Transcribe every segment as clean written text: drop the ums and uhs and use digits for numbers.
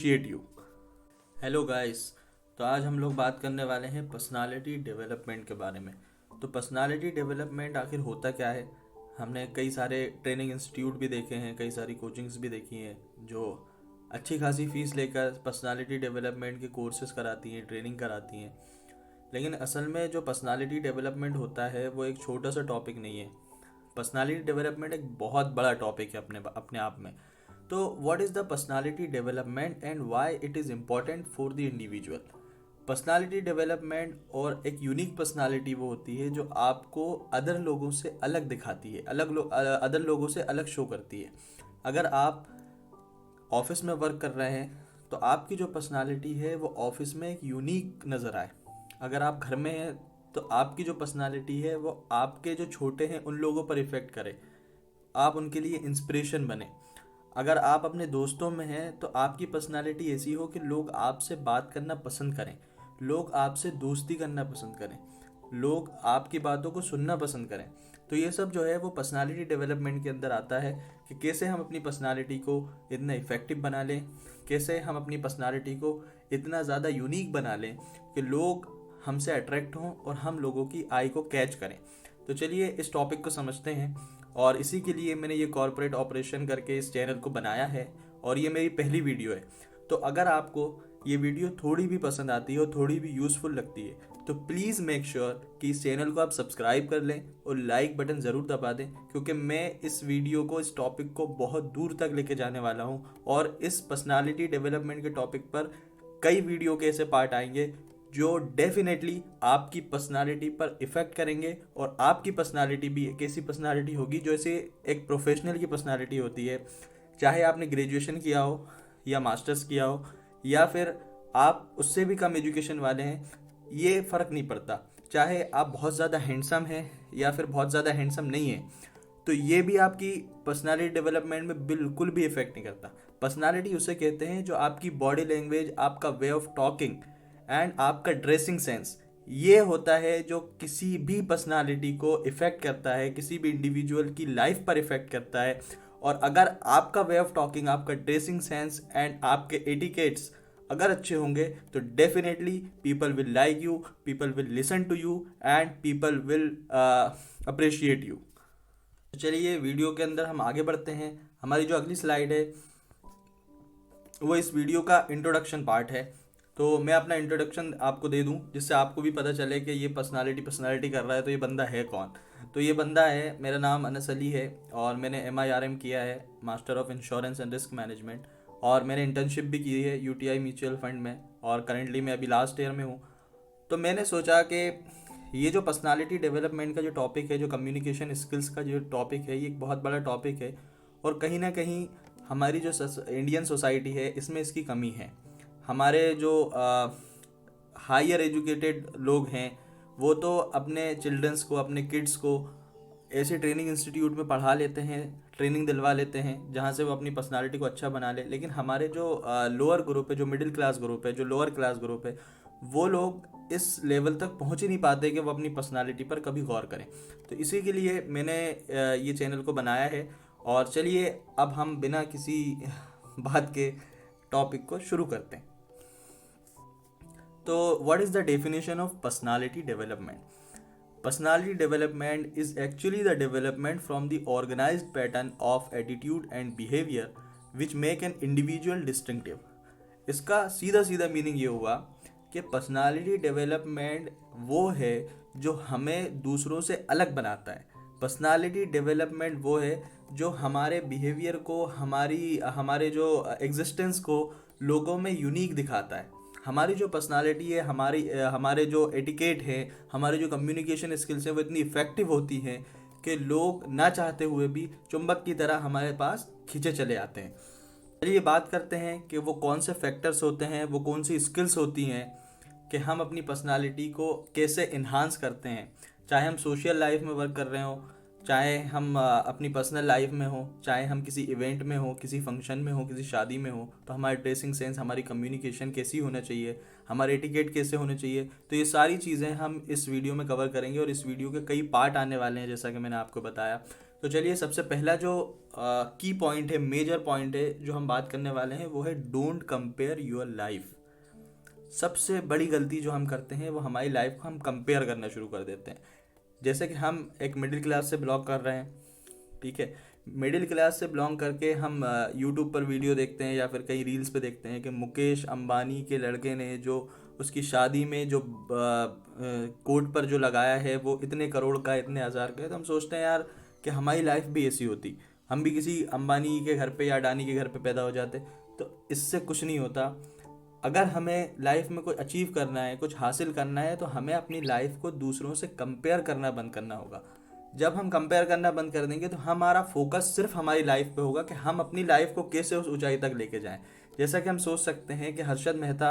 Appreciate you. Hello guys. तो आज हम लोग बात करने वाले हैं पर्सनालिटी डेवलपमेंट के बारे में। तो पर्सनालिटी डेवलपमेंट आखिर होता क्या है? हमने कई सारे ट्रेनिंग इंस्टीट्यूट भी देखे हैं, कई सारी कोचिंग्स भी देखी हैं जो अच्छी खासी फीस लेकर पर्सनालिटी डेवलपमेंट के कोर्सेज कराती हैं, ट्रेनिंग कराती हैं। लेकिन असल में जो पर्सनालिटी डेवलपमेंट होता है वो एक छोटा सा टॉपिक नहीं है। पर्सनालिटी डेवलपमेंट एक बहुत बड़ा टॉपिक है अपने अपने आप में। तो what is the personality development and why it is important for the individual? Personality development और एक यूनिक पर्सनालिटी वो होती है जो आपको अदर लोगों से अलग दिखाती है, अदर लोगों से अलग शो करती है। अगर आप ऑफिस में वर्क कर रहे हैं तो आपकी जो पर्सनालिटी है वो ऑफिस में एक यूनिक नज़र आए। अगर आप घर में हैं तो आपकी जो पर्सनालिटी है वो आपके जो छोटे हैं उन लोगों पर इफ़ेक्ट करे, आप उनके लिए इंस्पिरेशन बने। अगर आप अपने दोस्तों में हैं तो आपकी पर्सनालिटी ऐसी हो कि लोग आपसे बात करना पसंद करें, लोग आपसे दोस्ती करना पसंद करें, लोग आपकी बातों को सुनना पसंद करें। तो ये सब जो है वो पर्सनालिटी डेवलपमेंट के अंदर आता है कि कैसे हम अपनी पर्सनालिटी को इतना इफ़ेक्टिव बना लें, कैसे हम अपनी पर्सनालिटी को इतना ज़्यादा यूनिक बना लें कि लोग हमसे अट्रैक्ट हों और हम लोगों की आई को कैच करें। तो चलिए इस टॉपिक को समझते हैं, और इसी के लिए मैंने ये कॉर्पोरेट ऑपरेशन करके इस चैनल को बनाया है और ये मेरी पहली वीडियो है। तो अगर आपको ये वीडियो थोड़ी भी पसंद आती है और थोड़ी भी यूज़फुल लगती है तो प्लीज़ मेक श्योर कि इस चैनल को आप सब्सक्राइब कर लें और लाइक बटन ज़रूर दबा दें, क्योंकि मैं इस वीडियो को, इस टॉपिक को बहुत दूर तक लेके जाने वाला हूँ। और इस पर्सनालिटी डेवलपमेंट के टॉपिक पर कई वीडियो के ऐसे पार्ट आएंगे जो डेफिनेटली आपकी पर्सनालिटी पर इफ़ेक्ट करेंगे। और आपकी पर्सनालिटी भी एक ऐसी पर्सनालिटी होगी जो ऐसे एक प्रोफेशनल की पर्सनालिटी होती है। चाहे आपने ग्रेजुएशन किया हो या मास्टर्स किया हो या फिर आप उससे भी कम एजुकेशन वाले हैं, ये फ़र्क नहीं पड़ता। चाहे आप बहुत ज़्यादा हैंडसम हैं या फिर बहुत ज़्यादा हैंडसम नहीं है, तो ये भी आपकी पर्सनालिटी डेवलपमेंट में बिल्कुल भी इफ़ेक्ट नहीं करता। पर्सनालिटी उसे कहते हैं जो आपकी बॉडी लैंग्वेज, आपका वे ऑफ टॉकिंग एंड आपका ड्रेसिंग सेंस, ये होता है जो किसी भी पर्सनालिटी को इफ़ेक्ट करता है, किसी भी इंडिविजुअल की लाइफ पर इफ़ेक्ट करता है। और अगर आपका वे ऑफ टॉकिंग, आपका ड्रेसिंग सेंस एंड आपके एटिकेट्स अगर अच्छे होंगे तो definitely people will like you, people will listen to you and people will appreciate you. तो चलिए वीडियो के अंदर हम आगे बढ़ते हैं। हमारी जो अगली स्लाइड है वो इस वीडियो का इंट्रोडक्शन पार्ट है। तो मैं अपना इंट्रोडक्शन आपको दे दूं जिससे आपको भी पता चले कि ये पर्सनालिटी कर रहा है तो ये बंदा है कौन। तो ये बंदा है, मेरा नाम अनस अली है और मैंने MIRM किया है, master of insurance and risk management. और मैंने इंटर्नशिप भी की है UTI म्यूचुअल फंड में, और करंटली मैं अभी लास्ट ईयर में हूँ। तो मैंने सोचा कि ये जो पर्सनालिटी डेवलपमेंट का जो टॉपिक है, जो कम्युनिकेशन स्किल्स का जो टॉपिक है, ये एक बहुत बड़ा टॉपिक है। और कहीं ना कहीं हमारी जो इंडियन सोसाइटी है इसमें इसकी कमी है। हमारे जो हायर एजुकेटेड लोग हैं वो तो अपने चिल्ड्रंस को, अपने किड्स को ऐसे ट्रेनिंग इंस्टीट्यूट में पढ़ा लेते हैं, ट्रेनिंग दिलवा लेते हैं जहाँ से वो अपनी पर्सनालिटी को अच्छा बना ले। लेकिन हमारे जो लोअर ग्रुप है, जो मिडिल क्लास ग्रुप है, जो लोअर क्लास ग्रुप है, वो लोग इस लेवल तक पहुँच ही नहीं पाते कि वो अपनी पर्सनालिटी पर कभी गौर करें। तो इसी के लिए मैंने ये चैनल को बनाया है। और चलिए अब हम बिना किसी बात के टॉपिक को शुरू करते हैं। तो what is the definition of personality development? Personality development is actually the development from the organized pattern of attitude and behavior which make an individual distinctive. इसका सीधा सीधा मीनिंग ये हुआ कि पर्सनालिटी डेवलपमेंट वो है जो हमें दूसरों से अलग बनाता है। पर्सनालिटी डेवलपमेंट वो है जो हमारे बिहेवियर को, हमारे जो एग्जिस्टेंस को लोगों में यूनिक दिखाता है। हमारी जो पर्सनालिटी है, हमारे जो एटिकेट है, हमारे जो कम्युनिकेशन स्किल्स हैं वो इतनी इफ़ेक्टिव होती हैं कि लोग ना चाहते हुए भी चुंबक की तरह हमारे पास खींचे चले आते हैं। चलिए बात करते हैं कि वो कौन से फैक्टर्स होते हैं, वो कौन सी स्किल्स होती हैं कि हम अपनी पर्सनालिटी को कैसे इन्हांस करते हैं। चाहे हम सोशल लाइफ में वर्क कर रहे हो, चाहे हम अपनी पर्सनल लाइफ में हो, चाहे हम किसी इवेंट में हो, किसी फंक्शन में हो, किसी शादी में हो, तो हमारी ड्रेसिंग सेंस, हमारी कम्युनिकेशन कैसी होना चाहिए, हमारे एटिकेट कैसे होने चाहिए। तो ये सारी चीज़ें हम इस वीडियो में कवर करेंगे और इस वीडियो के कई पार्ट आने वाले हैं जैसा कि मैंने आपको बताया। तो चलिए, सबसे पहला जो की पॉइंट है, मेजर पॉइंट है जो हम बात करने वाले हैं, वो है डोंट कंपेयर योर लाइफ। सबसे बड़ी गलती जो हम करते हैं वो हमारी लाइफ को हम कंपेयर करना शुरू कर देते हैं। जैसे कि हम एक मिडिल क्लास से बिलोंग कर रहे हैं, ठीक है। मिडिल क्लास से बिलोंग करके हम यूट्यूब पर वीडियो देखते हैं या फिर कई रील्स पे देखते हैं कि मुकेश अंबानी के लड़के ने जो उसकी शादी में जो कोट पर जो लगाया है वो इतने करोड़ का, इतने हज़ार का है। तो हम सोचते हैं यार कि हमारी लाइफ भी ऐसी होती, हम भी किसी अंबानी के घर पे या अडानी के घर पे पैदा हो जाते। तो इससे कुछ नहीं होता। अगर हमें लाइफ में कुछ अचीव करना है, कुछ हासिल करना है, तो हमें अपनी लाइफ को दूसरों से कंपेयर करना बंद करना होगा। जब हम कंपेयर करना बंद कर देंगे तो हमारा फोकस सिर्फ हमारी लाइफ पे होगा कि हम अपनी लाइफ को कैसे उस ऊंचाई तक लेके जाएं। जैसा कि हम सोच सकते हैं कि हर्षद मेहता,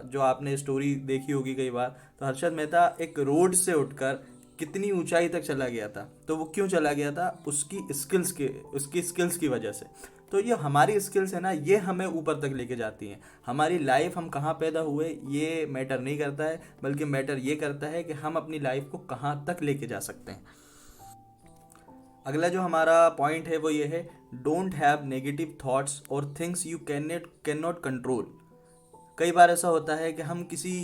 जो आपने स्टोरी देखी होगी कई बार, तो हर्षद मेहता एक रोड से उठकर कितनी ऊंचाई तक चला गया था। तो वो क्यों चला गया था? उसकी स्किल्स की वजह से। तो ये हमारी स्किल्स है ना, ये हमें ऊपर तक लेके जाती हैं। हमारी लाइफ, हम कहाँ पैदा हुए ये मैटर नहीं करता है, बल्कि मैटर ये करता है कि हम अपनी लाइफ को कहाँ तक लेके जा सकते हैं। अगला जो हमारा पॉइंट है वो ये है, डोंट हैव नेगेटिव थॉट्स और things you can not control. कई बार ऐसा होता है कि हम किसी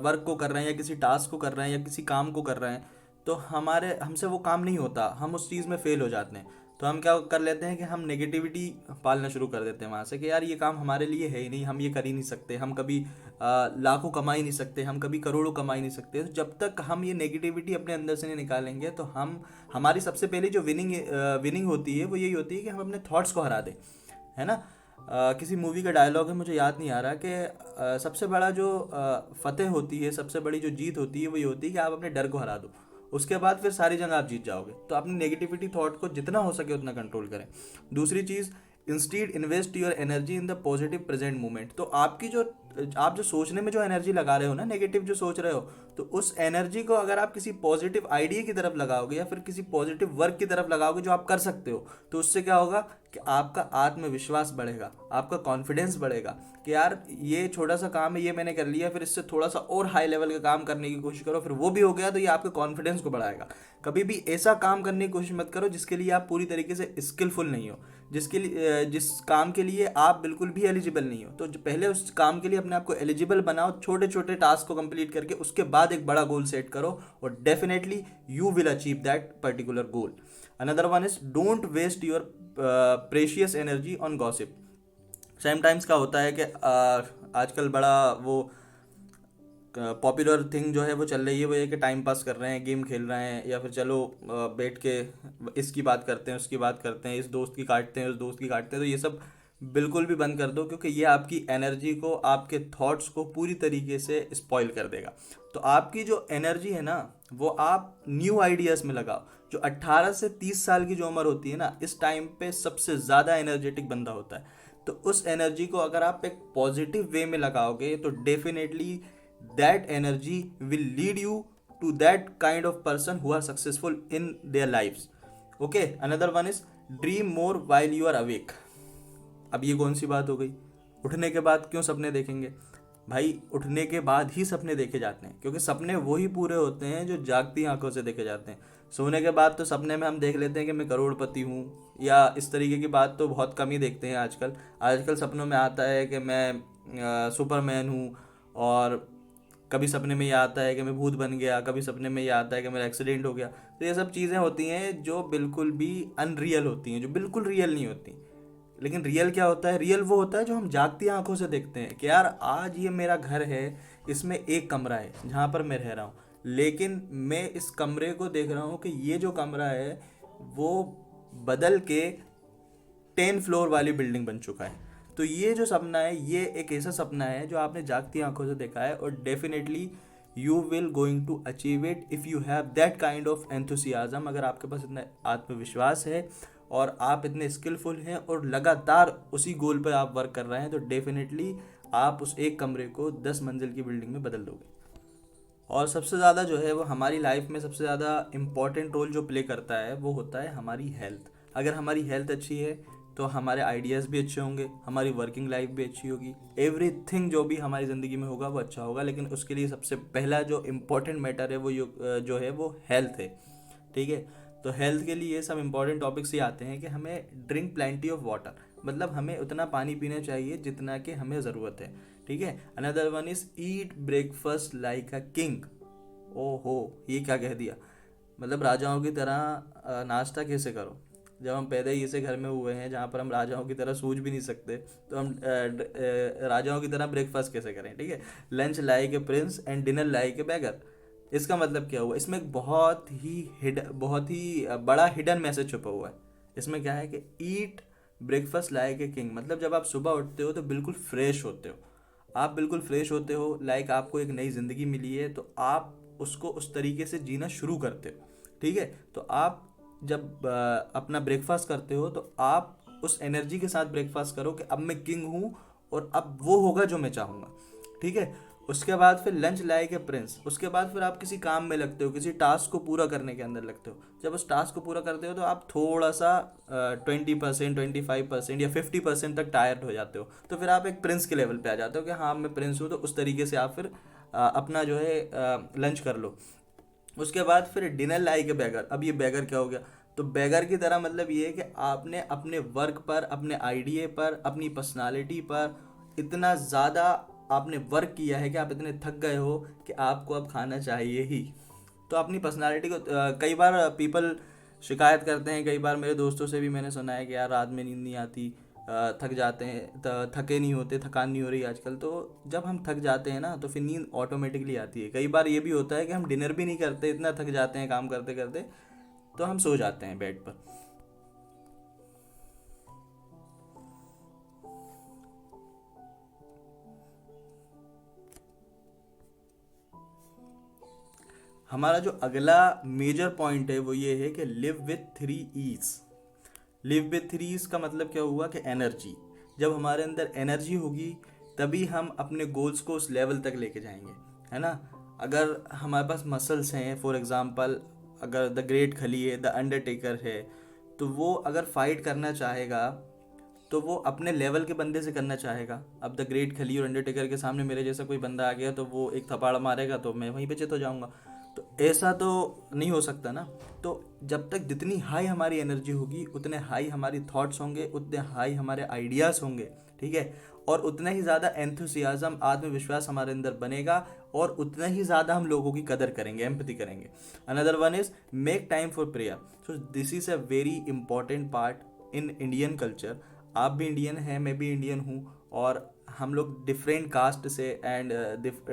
वर्क को कर रहे हैं या किसी टास्क को कर रहे हैं या किसी काम को कर रहे हैं, तो हमारे हमसे वो काम नहीं होता, हम उस चीज़ में फेल हो जाते हैं। तो हम क्या कर लेते हैं कि हम नेगेटिविटी पालना शुरू कर देते हैं वहाँ से कि यार ये काम हमारे लिए है ही नहीं, हम ये कर ही नहीं सकते, हम कभी लाखों कमा ही नहीं सकते, हम कभी करोड़ों कमा ही नहीं सकते। तो जब तक हम ये नेगेटिविटी अपने अंदर से नहीं निकालेंगे तो हम, हमारी सबसे पहली जो विनिंग होती है वो यही होती है कि हम अपने थॉट्स को हरा दें, है ना। किसी मूवी का डायलॉग है, मुझे याद नहीं आ रहा, कि सबसे बड़ा जो फतेह होती है, सबसे बड़ी जो जीत होती है वो ये होती है कि आप अपने डर को हरा दो, उसके बाद फिर सारी जगह आप जीत जाओगे। तो अपनी नेगेटिविटी थॉट को जितना हो सके उतना कंट्रोल करें। दूसरी चीज़, instead invest your energy in the positive present moment. तो आपकी जो, आप जो सोचने में जो एनर्जी लगा रहे हो ना, नेगेटिव जो सोच रहे हो, तो उस एनर्जी को अगर आप किसी पॉजिटिव आइडिया की तरफ लगाओगे या फिर किसी पॉजिटिव वर्क की तरफ लगाओगे जो आप कर सकते हो, तो उससे क्या होगा कि आपका आत्मविश्वास बढ़ेगा, आपका कॉन्फिडेंस बढ़ेगा कि यार ये छोटा सा काम है, ये मैंने कर लिया, फिर इससे थोड़ा सा और हाई लेवल का काम करने की कोशिश करो, फिर वो भी हो गया, तो ये आपके कॉन्फिडेंस को बढ़ाएगा। कभी भी ऐसा काम करने की कोशिश मत करो जिसके लिए आप पूरी तरीके से स्किलफुल नहीं हो, जिस काम के लिए आप बिल्कुल भी एलिजिबल नहीं हो। तो पहले उस काम के लिए अपने आप को एलिजिबल बनाओ, छोटे छोटे टास्क को कंप्लीट करके उसके बाद एक बड़ा गोल सेट करो, और definitely you will achieve that particular goal. Another one is don't waste your precious energy on gossip. Times का होता है कि आजकल बड़ा वो पॉपुलर थिंग जो है वो चल रही है, वो ये कि टाइम पास कर रहे हैं, गेम खेल रहे हैं, या फिर चलो बैठ के इसकी बात करते हैं, उसकी बात करते हैं, इस दोस्त की काटते हैं, उस दोस्त की काटते हैं। तो ये सब बिल्कुल भी बंद कर दो, क्योंकि ये आपकी एनर्जी को, आपके थॉट्स को पूरी तरीके से स्पॉइल कर देगा। तो आपकी जो एनर्जी है ना, वो आप न्यू आइडियाज़ में लगाओ। जो 18 से 30 साल की जो उम्र होती है ना, इस टाइम पे सबसे ज़्यादा एनर्जेटिक बंदा होता है। तो उस एनर्जी को अगर आप एक पॉजिटिव वे में लगाओगे तो definitely that energy will lead you to that kind of person who are successful in their lives. Okay, another one is dream more while you are awake. अब ये कौन सी बात हो गई? उठने के बाद क्यों सपने देखेंगे? भाई उठने के बाद ही सपने देखे जाते हैं, क्योंकि सपने वही पूरे होते हैं जो जागती आंखों से देखे जाते हैं। सोने के बाद तो सपने में हम देख लेते हैं कि मैं करोड़पति हूँ, या इस तरीके की बात तो बहुत कम ही देखते हैं आजकल। आजकल सपनों में आता है कि मैं सुपरमैन हूँ, और कभी सपने में ये आता है कि मैं भूत बन गया, कभी सपने में ये आता है कि मेरा एक्सीडेंट हो गया। तो ये सब चीज़ें होती हैं जो बिल्कुल भी अनरियल होती हैं, जो बिल्कुल रियल नहीं होती। लेकिन रियल क्या होता है? रियल वो होता है जो हम जागती आंखों से देखते हैं कि यार आज ये मेरा घर है, इसमें एक कमरा है जहाँ पर मैं रह रहा हूँ, लेकिन मैं इस कमरे को देख रहा हूँ कि ये जो कमरा है वो बदल के 10 फ्लोर वाली बिल्डिंग बन चुका है। तो ये जो सपना है, ये एक ऐसा सपना है जो आपने जागती आंखों से देखा है, और definitely you will going to achieve it if you have that kind of enthusiasm. अगर आपके पास इतना आत्मविश्वास है और आप इतने स्किलफुल हैं और लगातार उसी गोल पर आप वर्क कर रहे हैं, तो डेफिनेटली आप उस एक कमरे को 10 मंजिल की बिल्डिंग में बदल दोगे। और सबसे ज़्यादा जो है वो हमारी लाइफ में सबसे ज़्यादा इम्पॉर्टेंट रोल जो प्ले करता है वो होता है हमारी हेल्थ। अगर हमारी हेल्थ अच्छी है तो हमारे आइडियाज़ भी अच्छे होंगे, हमारी वर्किंग लाइफ भी अच्छी होगी, एवरीथिंग जो भी हमारी ज़िंदगी में होगा वो अच्छा होगा। लेकिन उसके लिए सबसे पहला जो इम्पोर्टेंट मैटर है वो जो है वो हेल्थ है, ठीक है। तो हेल्थ के लिए सब इंपॉर्टेंट टॉपिक्स ये आते हैं कि हमें ड्रिंक प्लेंटी ऑफ वाटर, मतलब हमें उतना पानी पीना चाहिए जितना कि हमें ज़रूरत है। ठीक है। Another one is eat breakfast like a king. ओहो, ये क्या कह दिया, मतलब राजाओं की तरह नाश्ता कैसे करो, जब हम पैदा ही ऐसे घर में हुए हैं जहाँ पर हम राजाओं की तरह सोच भी नहीं सकते, तो हम राजाओं की तरह ब्रेकफास्ट कैसे करें। ठीक है। Lunch like a Prince and dinner like a bagger. इसका मतलब क्या हुआ, इसमें एक बहुत ही बड़ा हिडन मैसेज छुपा हुआ है। इसमें क्या है कि eat breakfast like a king, मतलब जब आप सुबह उठते हो तो बिल्कुल फ्रेश होते हो, आप बिल्कुल फ्रेश होते हो, लाइक आपको एक नई ज़िंदगी मिली है, तो आप उसको उस तरीके से जीना शुरू करते हो। ठीक है। तो आप जब अपना ब्रेकफास्ट करते हो तो आप उस एनर्जी के साथ ब्रेकफास्ट करो कि अब मैं किंग हूँ और अब वो होगा जो मैं चाहूँगा। ठीक है। उसके बाद फिर लंच लाइक ए प्रिंस, उसके बाद फिर आप किसी काम में लगते हो, किसी टास्क को पूरा करने के अंदर लगते हो। जब उस टास्क को पूरा करते हो तो आप थोड़ा सा 20%, 25% या 50% तक टायर्ड हो जाते हो, तो फिर आप एक प्रिंस के लेवल पे आ जाते हो कि हाँ मैं प्रिंस हूँ, तो उस तरीके से आप फिर अपना जो है लंच कर लो। उसके बाद फिर डिनर लाइक ए बैगर। अब ये बैगर क्या हो गया, तो बैगर की तरह मतलब ये है कि आपने अपने वर्क पर, अपने आइडिया पर, अपनी पर्सनालिटी पर इतना ज़्यादा आपने वर्क किया है कि आप इतने थक गए हो कि आपको अब खाना चाहिए ही। तो अपनी पर्सनालिटी को कई बार पीपल शिकायत करते हैं, कई बार मेरे दोस्तों से भी मैंने सुना है कि यार रात में नींद नहीं आती, थक जाते हैं, थके नहीं होते, थकान नहीं हो रही आजकल। तो जब हम थक जाते हैं ना तो फिर नींद ऑटोमेटिकली आती है। कई बार ये भी होता है कि हम डिनर भी नहीं करते, इतना थक जाते हैं काम करते करते, तो हम सो जाते हैं बेड पर। हमारा जो अगला मेजर पॉइंट है वो ये है कि live with 3 E's। Live with 3 E's का मतलब क्या हुआ कि एनर्जी। जब हमारे अंदर एनर्जी होगी तभी हम अपने गोल्स को उस लेवल तक लेके जाएंगे, है ना। अगर हमारे पास मसल्स हैं, फॉर एग्जांपल अगर द ग्रेट खली है, द अंडरटेकर है, तो वो अगर फाइट करना चाहेगा तो वो अपने लेवल के बंदे से करना चाहेगा। अब द ग्रेट खली और अंडरटेकर के सामने मेरे जैसा कोई बंदा आ गया तो वो एक थप्पड़ मारेगा तो मैं वहीं पे चित हो जाऊंगा, तो ऐसा तो नहीं हो सकता ना। तो जब तक जितनी हाई हमारी एनर्जी होगी उतने हाई हमारी थॉट्स होंगे, उतने हाई हमारे आइडियाज़ होंगे। ठीक है। और उतना ही ज़्यादा एंथुसियाज़म, आत्मविश्वास हमारे अंदर बनेगा, और उतना ही ज़्यादा हम लोगों की कदर करेंगे, एम्पैथी करेंगे। Another one is make time for prayer. So this is a very important part in Indian culture. आप भी इंडियन हैं, मैं भी इंडियन हूँ, और हम लोग डिफरेंट कास्ट से एंड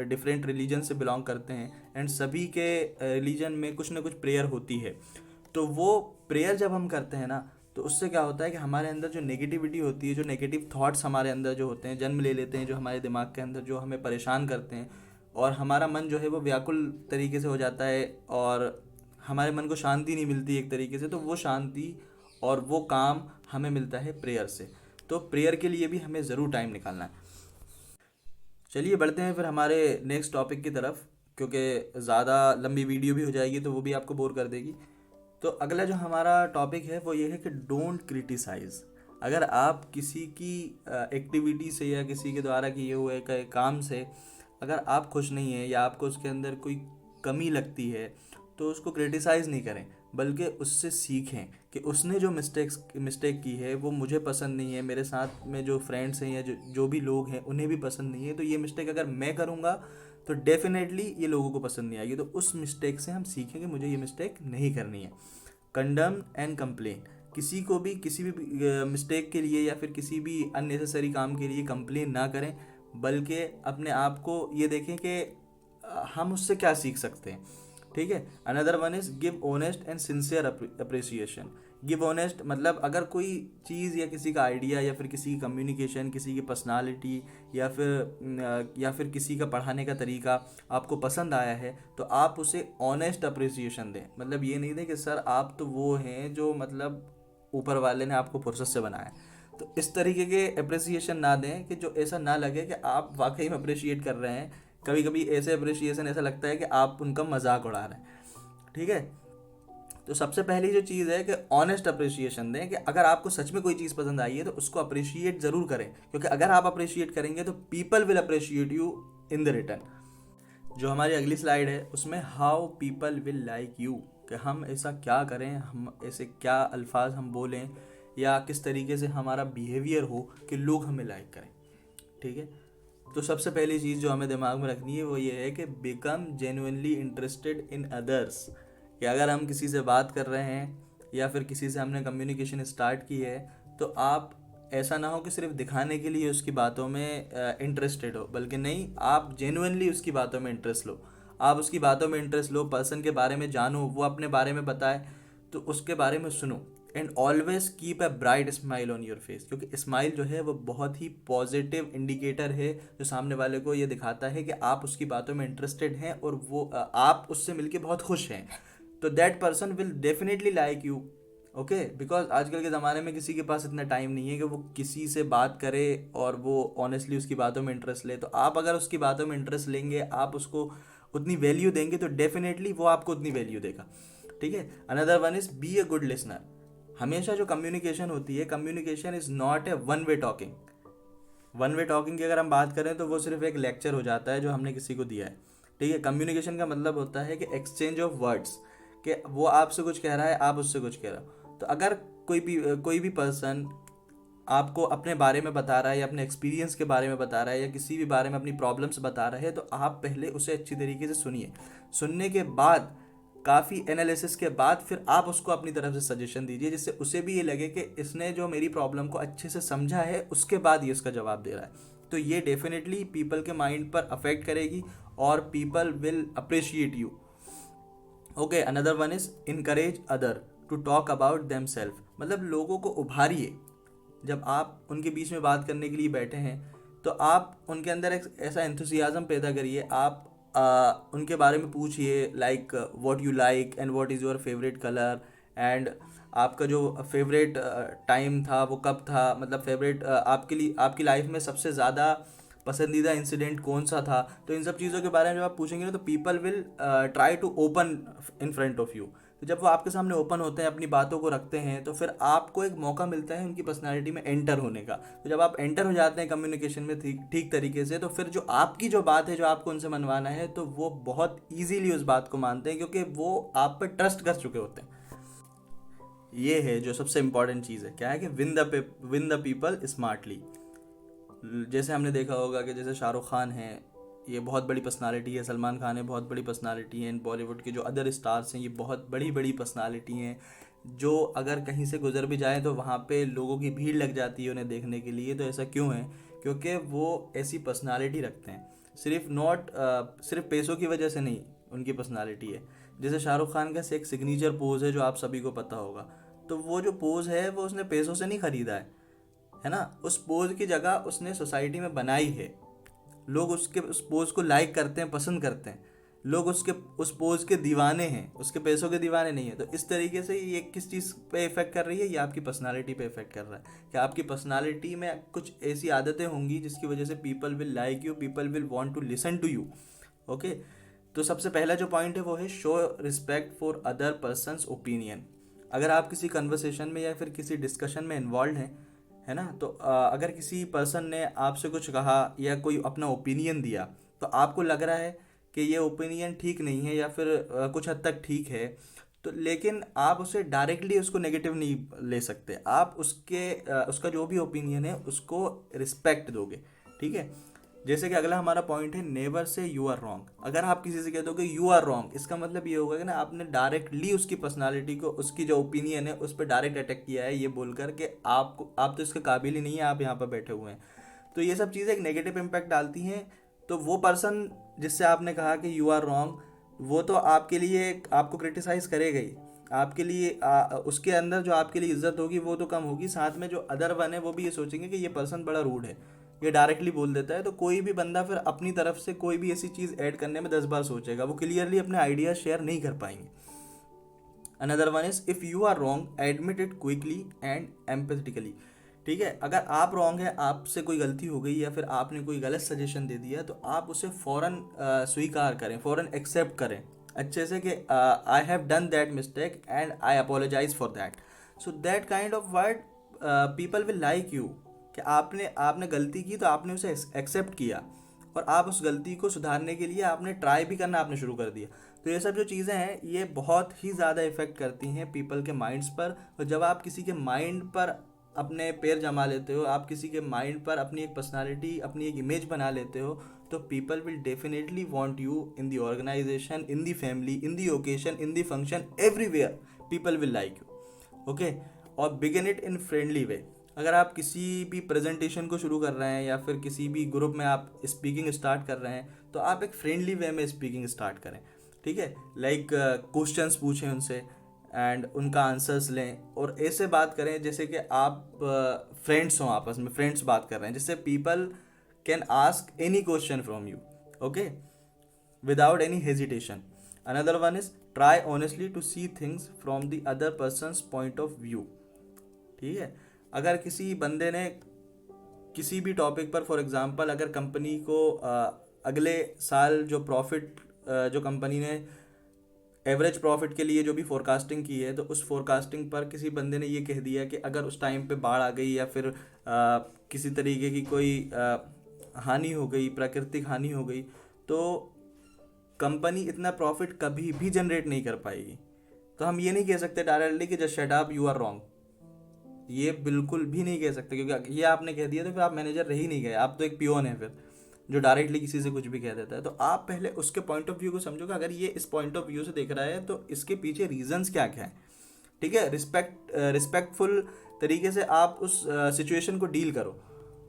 डिफरेंट रिलीजन से बिलोंग करते हैं, एंड सभी के रिलीजन में कुछ ना कुछ प्रेयर होती है। तो वो प्रेयर जब हम करते हैं ना तो उससे क्या होता है कि हमारे अंदर जो नेगेटिविटी होती है, जो नेगेटिव थॉट्स हमारे अंदर जो होते हैं, जन्म ले लेते हैं, जो हमारे दिमाग के अंदर जो हमें परेशान करते हैं, और हमारा मन जो है वो व्याकुल तरीके से हो जाता है, और हमारे मन को शांति नहीं मिलती एक तरीके से, तो वो शांति और वो काम हमें मिलता है प्रेयर से। तो प्रेयर के लिए भी हमें ज़रूर टाइम निकालना है। चलिए बढ़ते हैं फिर हमारे नेक्स्ट टॉपिक की तरफ, क्योंकि ज़्यादा लंबी वीडियो भी हो जाएगी तो वो भी आपको बोर कर देगी। तो अगला जो हमारा टॉपिक है वो ये है कि डोंट क्रिटिसाइज। अगर आप किसी की एक्टिविटी से या किसी के द्वारा किए हुए काम से अगर आप खुश नहीं हैं या आपको उसके अंदर कोई कमी लगती है, तो उसको क्रिटिसाइज़ नहीं करें, बल्कि उससे सीखें कि उसने जो मिस्टेक की है वो मुझे पसंद नहीं है, मेरे साथ में जो फ्रेंड्स हैं या जो भी लोग हैं उन्हें भी पसंद नहीं है, तो ये मिस्टेक अगर मैं करूँगा तो डेफिनेटली ये लोगों को पसंद नहीं आएगी। तो उस मिस्टेक से हम सीखें कि मुझे ये मिस्टेक नहीं करनी है। Condemn and complain. किसी को भी किसी भी मिस्टेक के लिए या फिर किसी भी अननेसेसरी काम के लिए कंप्लेन ना करें, बल्कि अपने आप को ये देखें कि हम उससे क्या सीख सकते हैं। ठीक है। Another one is give honest and sincere appreciation. Give honest मतलब अगर कोई चीज़ या किसी का आइडिया या फिर किसी की कम्युनिकेशन, किसी की पर्सनालिटी, या फिर किसी का पढ़ाने का तरीका आपको पसंद आया है, तो आप उसे ऑनेस्ट अप्रिसिएशन दें। मतलब ये नहीं दें कि सर आप तो वो हैं जो मतलब ऊपर वाले ने आपको फुर्सत से बनाया। तो इस तरीके के अप्रिसिएशन ना दें कि जो ऐसा ना लगे कि आप वाकई में अप्रिशिएट कर रहे हैं। कभी कभी ऐसे अप्रिसिएशन ऐसा लगता है कि आप उनका मजाक उड़ा रहे हैं। ठीक है। तो सबसे पहली जो चीज़ है कि ऑनेस्ट अप्रिसिएशन दें, कि अगर आपको सच में कोई चीज़ पसंद आई है तो उसको अप्रिशिएट ज़रूर करें, क्योंकि अगर आप अप्रिशिएट करेंगे तो people will appreciate you in the return. जो हमारी अगली स्लाइड है उसमें how people will like you कि हम ऐसा क्या करें, हम ऐसे क्या अल्फाज हम बोलें या किस तरीके से हमारा बिहेवियर हो कि लोग हमें लाइक करें। ठीक है, तो सबसे पहली चीज़ जो हमें दिमाग में रखनी है वो ये है कि become genuinely interested in others. कि अगर हम किसी से बात कर रहे हैं या फिर किसी से हमने कम्युनिकेशन स्टार्ट की है, तो आप ऐसा ना हो कि सिर्फ दिखाने के लिए उसकी बातों में इंटरेस्टेड हो, बल्कि नहीं, आप जेन्युइनली उसकी बातों में इंटरेस्ट लो। आप उसकी बातों में इंटरेस्ट लो, पर्सन के बारे में जानो, वो अपने बारे में बताए तो उसके बारे में सुनो। And always keep a bright smile on your face, क्योंकि स्माइल जो है वो बहुत ही पॉजिटिव इंडिकेटर है जो सामने वाले को ये दिखाता है कि आप उसकी बातों में इंटरेस्टेड हैं और वो आप उससे मिलके बहुत खुश हैं। तो that person will definitely like you. Okay, because आजकल के ज़माने में किसी के पास इतना टाइम नहीं है कि वो किसी से बात करे और वो ऑनेस्टली उसकी बातों में इंटरेस्ट ले। तो आप अगर उसकी बातों में इंटरेस्ट लेंगे, आप उसको उतनी वैल्यू देंगे, तो डेफिनेटली वो आपको उतनी वैल्यू देगा। ठीक है, another one is be a good listener. हमेशा जो कम्युनिकेशन होती है, communication is not a one way talking. One way talking की अगर हम बात करें तो वो सिर्फ एक लेक्चर हो जाता है जो हमने किसी को दिया है। ठीक है, कम्युनिकेशन का मतलब होता है कि एक्सचेंज ऑफ वर्ड्स, कि वो आपसे कुछ कह रहा है, आप उससे कुछ कह रहे हो। तो अगर कोई भी पर्सन आपको अपने बारे में बता रहा है या अपने एक्सपीरियंस के बारे में बता रहा है या किसी भी बारे में अपनी प्रॉब्लम्स बता रहा है, तो आप पहले उसे अच्छी तरीके से सुनिए। सुनने के बाद, काफ़ी एनालिसिस के बाद, फिर आप उसको अपनी तरफ से सजेशन दीजिए, जिससे उसे भी ये लगे कि इसने जो मेरी प्रॉब्लम को अच्छे से समझा है, उसके बाद ये उसका जवाब दे रहा है। तो ये डेफिनेटली पीपल के माइंड पर अफेक्ट करेगी और people will appreciate you. Okay, another one is encourage other to talk about them self. मतलब लोगों को उभारिए। जब आप उनके बीच में बात करने के लिए बैठे हैं, तो आप उनके अंदर एक ऐसा एंथुसियाज्म पैदा करिए। आप उनके बारे में पूछिए, like what you like and what is your favourite colour, and आपका जो फेवरेट टाइम था वो कब था, मतलब फेवरेट आपके लिए आपकी लाइफ में सबसे ज़्यादा पसंदीदा इंसिडेंट कौन सा था। तो इन सब चीज़ों के बारे में जब आप पूछेंगे ना, तो people will try to open in front of you. तो जब वो आपके सामने ओपन होते हैं, अपनी बातों को रखते हैं, तो फिर आपको एक मौका मिलता है उनकी पर्सनालिटी में एंटर होने का। तो जब आप एंटर हो जाते हैं कम्युनिकेशन में ठीक ठीक तरीके से, तो फिर जो आपकी जो बात है, जो आपको उनसे मनवाना है, तो वो बहुत ईजीली उस बात को मानते हैं, क्योंकि वो आप पर ट्रस्ट कर चुके होते हैं। ये है जो सबसे इंपॉर्टेंट चीज़ है, क्या है कि विन द पीपल स्मार्टली। जैसे हमने देखा होगा कि जैसे शाहरुख खान है, ये बहुत बड़ी पर्सनालिटी है, सलमान खान है, बहुत बड़ी पर्सनालिटी है, बॉलीवुड के जो अदर स्टार्स हैं, ये बहुत बड़ी बड़ी पर्सनालिटी हैं, जो अगर कहीं से गुजर भी जाए तो वहाँ पे लोगों की भीड़ लग जाती है उन्हें देखने के लिए। तो ऐसा क्यों है? क्योंकि वो ऐसी पर्सनालिटी रखते हैं, सिर्फ पैसों की वजह से नहीं, उनकी पर्सनालिटी है। जैसे शाहरुख खान का एक सिग्नेचर पोज है जो आप सभी को पता होगा। तो वो जो पोज है वो उसने पैसों से नहीं खरीदा है ना। उस पोज की जगह उसने सोसाइटी में बनाई है। लोग उसके उस पोज को लाइक करते हैं, पसंद करते हैं। लोग उसके उस पोज के दीवाने हैं, उसके पैसों के दीवाने नहीं है। तो इस तरीके से ये किस चीज़ पे इफेक्ट कर रही है? ये आपकी पर्सनालिटी पे इफेक्ट कर रहा है कि आपकी पर्सनालिटी में कुछ ऐसी आदतें होंगी जिसकी वजह से people will like you, people will want to listen to you. Okay, तो सबसे पहला जो पॉइंट है वो है show respect for other person's opinion. अगर आप किसी कन्वर्सेशन में या फिर किसी डिस्कशन में इन्वॉल्व हैं, है ना, तो अगर किसी पर्सन ने आपसे कुछ कहा या कोई अपना ओपिनियन दिया, तो आपको लग रहा है कि ये ओपिनियन ठीक नहीं है या फिर कुछ हद तक ठीक है, तो लेकिन आप उसे डायरेक्टली उसको नेगेटिव नहीं ले सकते। आप उसका जो भी ओपिनियन है उसको रिस्पेक्ट दोगे। ठीक है, जैसे कि अगला हमारा पॉइंट है never say you are wrong. अगर आप किसी से कह दो कि यू आर रॉन्ग, इसका मतलब ये होगा कि ना आपने डायरेक्टली उसकी पर्सनालिटी को, उसकी जो ओपिनियन है उस पर डायरेक्ट अटैक किया है, ये बोलकर के आप तो इसके काबिल ही नहीं है, आप यहाँ पर बैठे हुए हैं। तो ये सब चीज़ें एक नेगेटिव इम्पैक्ट डालती हैं। तो वो पर्सन जिससे आपने कहा कि यू आर रॉन्ग, वो तो आपके लिए आपको क्रिटिसाइज़ करेगा ही। आपके लिए उसके अंदर जो आपके लिए इज्जत होगी वो तो कम होगी, साथ में जो अदर वन है वो भी ये सोचेंगे कि ये पर्सन बड़ा रूड है, ये डायरेक्टली बोल देता है। तो कोई भी बंदा फिर अपनी तरफ से कोई भी ऐसी चीज़ ऐड करने में 10 बार सोचेगा, वो क्लियरली अपने आइडिया शेयर नहीं कर पाएंगे। Another one is if you are wrong admit it quickly and empathetically. ठीक है, अगर आप रॉन्ग है, आपसे कोई गलती हो गई या फिर आपने कोई गलत सजेशन दे दिया, तो आप उसे फ़ौरन स्वीकार करें, फ़ौरन एक्सेप्ट करें अच्छे से कि I have done that mistake and I apologise for that. So that kind of word people will like you, कि आपने गलती की तो आपने उसे एक्सेप्ट किया और आप उस गलती को सुधारने के लिए आपने ट्राई भी करना आपने शुरू कर दिया। तो ये सब जो चीज़ें हैं ये बहुत ही ज़्यादा इफ़ेक्ट करती हैं पीपल के माइंड्स पर। और जब आप किसी के माइंड पर अपने पैर जमा लेते हो, आप किसी के माइंड पर अपनी एक पर्सनालिटी, अपनी एक इमेज बना लेते हो, तो people will definitely want you in the organisation, in the family, in the occasion, in the function, everywhere people will like you. Okay, और begin it in friendly way. अगर आप किसी भी प्रेजेंटेशन को शुरू कर रहे हैं या फिर किसी भी ग्रुप में आप स्पीकिंग स्टार्ट कर रहे हैं, तो आप एक फ्रेंडली वे में स्पीकिंग स्टार्ट करें। ठीक है, लाइक क्वेश्चंस पूछें उनसे एंड उनका आंसर्स लें, और ऐसे बात करें जैसे कि आप फ्रेंड्स हों, आपस में फ्रेंड्स बात कर रहे हैं, जिससे people can ask any question from you. Okay, without any hesitation. Another one is try honestly to see things from the other person's point of view. ठीक है, अगर किसी बंदे ने किसी भी टॉपिक पर, फॉर एग्जांपल अगर कंपनी को अगले साल जो प्रॉफिट, जो कंपनी ने एवरेज प्रॉफिट के लिए जो भी फोरकास्टिंग की है, तो उस फोरकास्टिंग पर किसी बंदे ने ये कह दिया कि अगर उस टाइम पे बाढ़ आ गई या फिर किसी तरीके की कोई हानि हो गई, प्राकृतिक हानि हो गई, तो कंपनी इतना प्रॉफिट कभी भी जनरेट नहीं कर पाएगी। तो हम ये नहीं कह सकते डायरेक्टली कि just shut up, you are wrong. ये बिल्कुल भी नहीं कह सकते, क्योंकि ये आपने कह दिया तो फिर आप मैनेजर रह ही नहीं गए, आप तो एक पियोन है फिर, जो डायरेक्टली किसी से कुछ भी कह देता है। तो आप पहले उसके पॉइंट ऑफ व्यू को समझो कि अगर ये इस पॉइंट ऑफ व्यू से देख रहा है तो इसके पीछे रीजंस क्या क्या है। ठीक है, रिस्पेक्टफुल तरीके से आप उस सिचुएशन को डील करो।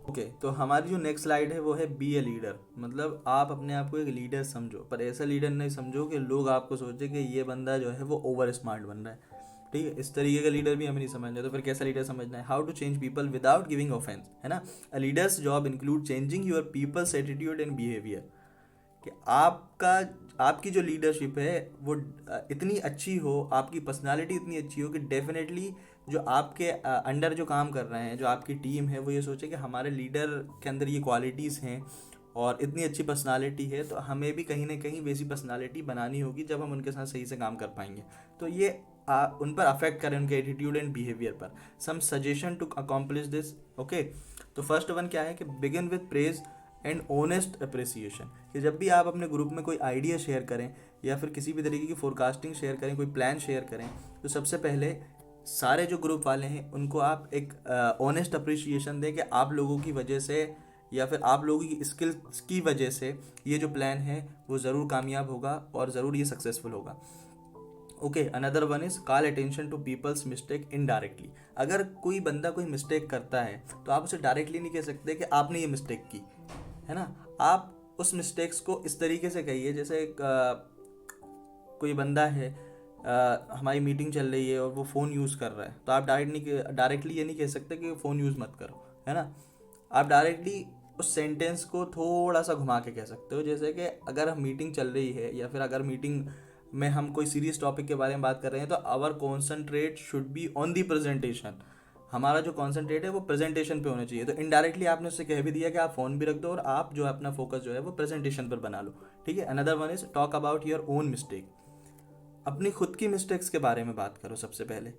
ओके, तो हमारी जो नेक्स्ट स्लाइड है वो है बी ए लीडर। मतलब आप अपने आप को एक लीडर समझो, पर ऐसा लीडर नहीं समझो कि लोग आपको सोचे कि ये बंदा जो है वो ओवर स्मार्ट बन रहा है। ठीक है, इस तरीके का लीडर भी हमें नहीं समझना। तो फिर कैसा लीडर समझना है? How to change people without giving offence, है ना। A leader's job include changing your people's attitude and behaviour. कि आपकी जो लीडरशिप है वो इतनी अच्छी हो, आपकी पर्सनालिटी इतनी अच्छी हो कि डेफिनेटली जो आपके अंडर जो काम कर रहे हैं, जो आपकी टीम है, वो ये सोचे कि हमारे लीडर के अंदर ये क्वालिटीज़ हैं और इतनी अच्छी पर्सनालिटी है, तो हमें भी कहीं ना कहीं वैसी पर्सनालिटी बनानी होगी जब हम उनके साथ सही से काम कर पाएंगे। तो ये उन पर अफेक्ट करें, उनके एटीट्यूड एंड बिहेवियर पर। Some suggestion to accomplish this. Okay, तो फर्स्ट वन क्या है कि begin with praise and honest appreciation. कि जब भी आप अपने ग्रुप में कोई आइडिया शेयर करें या फिर किसी भी तरीके की फोरकास्टिंग शेयर करें, कोई प्लान शेयर करें, तो सबसे पहले सारे जो ग्रुप वाले हैं उनको आप एक ऑनेस्ट अप्रिसिएशन दें कि आप लोगों की वजह से या फिर आप लोगों की स्किल्स की वजह से ये जो प्लान है वो ज़रूर कामयाब होगा और ज़रूर ये सक्सेसफुल होगा। Okay, another one is call attention to people's mistake indirectly. अगर कोई बंदा कोई मिस्टेक करता है तो आप उसे डायरेक्टली नहीं कह सकते कि आपने ये मिस्टेक की, है ना। आप उस मिस्टेक्स को इस तरीके से कहिए, जैसे कोई बंदा है, हमारी मीटिंग चल रही है और वो फ़ोन यूज़ कर रहा है, तो आप डायरेक्टली ये नहीं कह सकते कि फ़ोन यूज़ मत करो, है ना। आप डायरेक्टली उस सेंटेंस को थोड़ा सा घुमा के कह सकते हो, जैसे कि अगर हम मीटिंग चल रही है या फिर अगर मीटिंग में हम कोई सीरियस टॉपिक के बारे में बात कर रहे हैं, तो our concentrate should be on the presentation. हमारा जो कॉन्सेंट्रेट है वो प्रेजेंटेशन पे होना चाहिए। तो इनडायरेक्टली आपने उससे कह भी दिया कि आप फ़ोन भी रख दो और आप जो है अपना फोकस जो है वो प्रेजेंटेशन पर बना लो। ठीक है, another one is talk about your own mistake. अपनी खुद की मिस्टेक्स के बारे में बात करो सबसे पहले,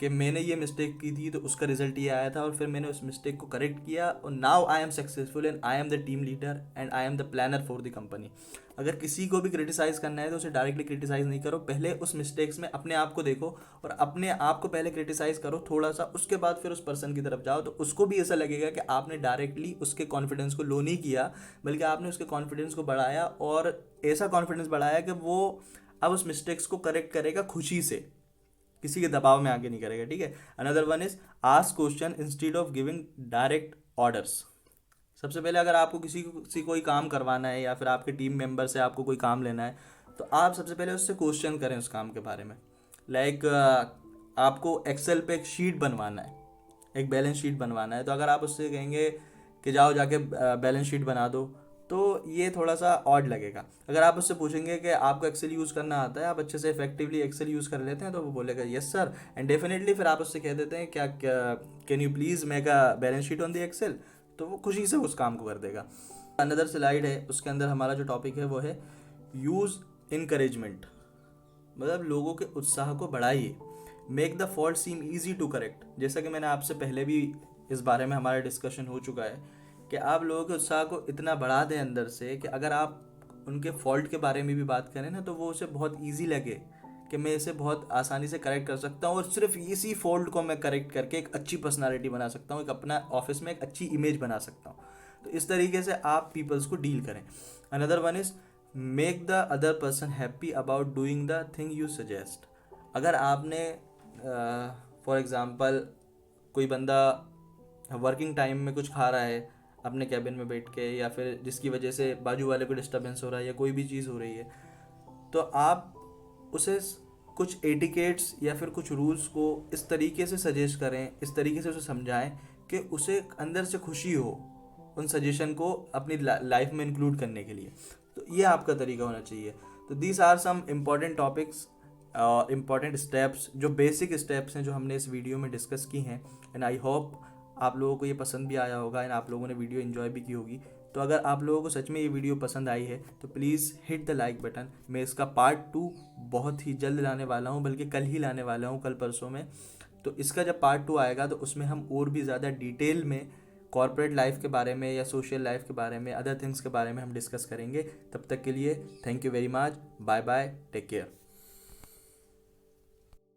कि मैंने ये मिस्टेक की थी तो उसका रिजल्ट ये आया था और फिर मैंने उस मिस्टेक को करेक्ट किया और now I am successful and I am the team leader and I am the planner for the company. अगर किसी को भी क्रिटिसाइज़ करना है तो उसे डायरेक्टली क्रिटिसाइज़ नहीं करो, पहले उस मिस्टेक्स में अपने आप को देखो और अपने आप को पहले क्रिटिसाइज़ करो थोड़ा सा, उसके बाद फिर उस पर्सन की तरफ जाओ। तो उसको भी ऐसा लगेगा कि आपने डायरेक्टली उसके कॉन्फिडेंस को लो नहीं किया, बल्कि आपने उसके कॉन्फिडेंस को बढ़ाया और ऐसा कॉन्फिडेंस बढ़ाया कि वो अब उस मिस्टेक्स को करेक्ट करेगा खुशी से, किसी के दबाव में आगे नहीं करेगा। ठीक है, another one is ask question instead of giving direct orders. सबसे पहले अगर आपको किसी कोई काम करवाना है या फिर आपके टीम मेंबर से आपको कोई काम लेना है, तो आप सबसे पहले उससे क्वेश्चन करें उस काम के बारे में। लाइक आपको एक्सेल पे एक शीट बनवाना है, एक बैलेंस शीट बनवाना है, तो अगर आप उससे कहेंगे कि जाओ जाके बैलेंस शीट बना दो, तो ये थोड़ा सा ऑड लगेगा। अगर आप उससे पूछेंगे कि आपको एक्सेल यूज़ करना आता है, आप अच्छे से इफेक्टिवली एक्सेल यूज़ कर लेते हैं, तो वो बोलेगा यस सर, एंड डेफिनेटली फिर आप उससे कह देते हैं क्या can you please make a balance sheet on the Excel, तो वो खुशी से उस काम को कर देगा। अनदर स्लाइड है, उसके अंदर हमारा जो टॉपिक है वो है यूज़ इनकरेजमेंट। मतलब लोगों के उत्साह को बढ़ाइए। Make the fault seem easy to correct. जैसा कि मैंने आपसे पहले भी इस बारे में हमारा डिस्कशन हो चुका है कि आप लोगों के उत्साह को इतना बढ़ा दें अंदर से कि अगर आप उनके फॉल्ट के बारे में भी बात करें ना, तो वो उसे बहुत ईजी लगे कि मैं इसे बहुत आसानी से करेक्ट कर सकता हूँ और सिर्फ इसी फॉल्ट को मैं करेक्ट करके एक अच्छी पर्सनालिटी बना सकता हूँ, एक अपना ऑफिस में एक अच्छी इमेज बना सकता हूँ। तो इस तरीके से आप पीपल्स को डील करें। Another one is make the other person happy about doing the thing you suggest. अगर आपने फॉर एग्ज़ाम्पल कोई बंदा वर्किंग टाइम में कुछ खा रहा है अपने कैबिन में बैठ के, या फिर जिसकी वजह से बाजू वाले को डिस्टर्बेंस हो रहा है या कोई भी चीज़ हो रही है, तो आप उसे कुछ एटिकेट्स या फिर कुछ रूल्स को इस तरीके से सजेस्ट करें, इस तरीके से उसे समझाएं कि उसे अंदर से खुशी हो उन सजेशन को अपनी लाइफ में इंक्लूड करने के लिए। तो ये आपका तरीका होना चाहिए। तो these are some important topics, important steps, जो बेसिक स्टेप्स हैं जो हमने इस वीडियो में डिस्कस की हैं। एंड आई होप आप लोगों को ये पसंद भी आया होगा एंड आप लोगों ने वीडियो एंजॉय भी की होगी। तो अगर आप लोगों को सच में ये वीडियो पसंद आई है तो please hit the like button. मैं इसका पार्ट 2 बहुत ही जल्द लाने वाला हूँ, बल्कि कल ही लाने वाला हूँ, कल परसों में। तो इसका जब पार्ट 2 आएगा तो उसमें हम और भी ज़्यादा डिटेल में कॉर्पोरेट लाइफ के बारे में या सोशल लाइफ के बारे में, अदर थिंग्स के बारे में हम डिस्कस करेंगे। तब तक के लिए thank you very much, bye bye, take care.